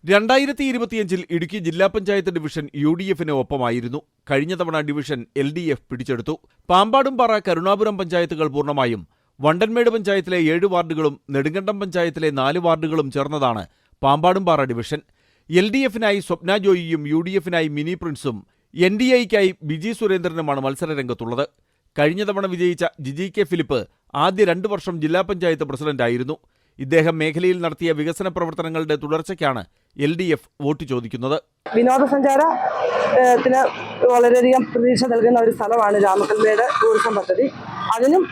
2025 ഇടുക്കി ജില്ലാ പഞ്ചായത്ത് ഡിവിഷൻ UDFിന് ഒപ്പമായിരുന്നു. കഴിഞ്ഞ തവണ ഡിവിഷൻ LDF പിടിച്ചെടുത്തു. പാമ്പാടുംപാറ, കരുണാപുരം പഞ്ചായത്തുകൾ പൂർണ്ണമായും, വണ്ടൻമേട് പഞ്ചായത്തിലെ 7 വാർഡുകളും നെടുങ്കണ്ടം പഞ്ചായത്തിലെ 4 വാർഡുകളും ചേർന്നതാണ് പാമ്പാടുംപാറ ഡിവിഷൻ. LDFിനായി സ്വപ്ന ജോയിയും UDFിനായി മിനി പ്രിൻസും NDAയ്ക്കായി ബിജി സുരേന്ദ്രനുമാണ് മത്സരരംഗത്തുള്ളത്. കഴിഞ്ഞ തവണ വിജയിച്ച ജിജി കെ ഫിലിപ്പ് ആദ്യ 2 വർഷം ജില്ലാ പഞ്ചായത്ത് പ്രസിഡന്റായിരുന്നു. ഇദ്ദേഹം മേഖലയിൽ നടത്തിയ വികസന പ്രവർത്തനങ്ങളുടെ തുടർച്ചയ്ക്കാണ് LDF വോട്ട് ചോദിക്കുന്നത്. വിനോദസഞ്ചാരത്തിന് വളരെയധികം പ്രതീക്ഷ നൽകുന്ന ഒരു സ്ഥലമാണ് രാമക്കൽമേട് ടൂറിസം പദ്ധതി. അതിനും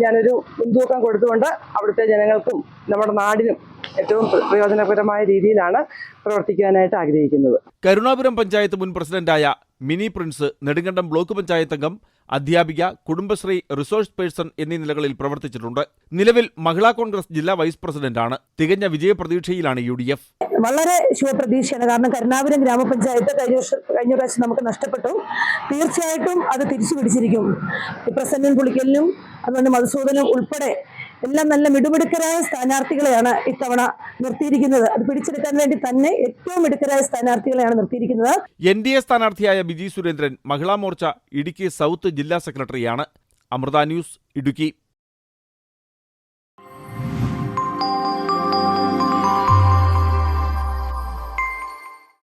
ഞാനൊരു മുൻതൂക്കം കൊടുത്തുകൊണ്ട് അവിടുത്തെ ജനങ്ങൾക്കും നമ്മുടെ നാടിനും ഏറ്റവും പ്രയോജനകരമായ രീതിയിലാണ് പ്രവർത്തിക്കാനായിട്ട് ആഗ്രഹിക്കുന്നത്. കരുണാപുരം പഞ്ചായത്ത് മുൻ പ്രസിഡന്റായ mini Prince Nedumkandam block panchayat അംഗം, അധ്യാപിക, കുടുംബശ്രീ റിസോഴ്സ് പേഴ്സൺ എന്നീ നിലകളിൽ പ്രവർത്തിച്ചിട്ടുണ്ട്. നിലവിൽ മഹിളാ കോൺഗ്രസ് ജില്ലാ വൈസ് പ്രസിഡന്റാണ്. തികഞ്ഞ വിജയപ്രതീക്ഷയിലാണ് UDF. വളരെ ശുഭപ്രതീക്ഷയാണ്. കാരണം കരുണാപുരം ഗ്രാമപഞ്ചായത്ത് കഴിഞ്ഞ പ്രാവശ്യം നമുക്ക് നഷ്ടപ്പെട്ടു. തീർച്ചയായിട്ടും അത് തിരിച്ചു പിടിച്ചിരിക്കും. പ്രസന്നൻ പുളിക്കലിനും അതുകൊണ്ട് മധുസൂദനും ഉൾപ്പെടെ എല്ലാം നല്ല മിടുമിടുക്കരായ സ്ഥാനാർത്ഥികളെയാണ് ഇത്തവണ നിർത്തിയിരിക്കുന്നത്. അത് പിടിച്ചെടുക്കാൻ വേണ്ടി തന്നെ ഏറ്റവും മിടുക്കരായ സ്ഥാനാർത്ഥികളെയാണ് നിർത്തിയിരിക്കുന്നത്. NDA സ്ഥാനാർത്ഥിയായ ബിജി സുരേന്ദ്രൻ മഹിളാ മോർച്ച ഇടുക്കി സൗത്ത് ജില്ലാ സെക്രട്ടറിയാണ്. അമൃത ന്യൂസ്, ഇടുക്കി.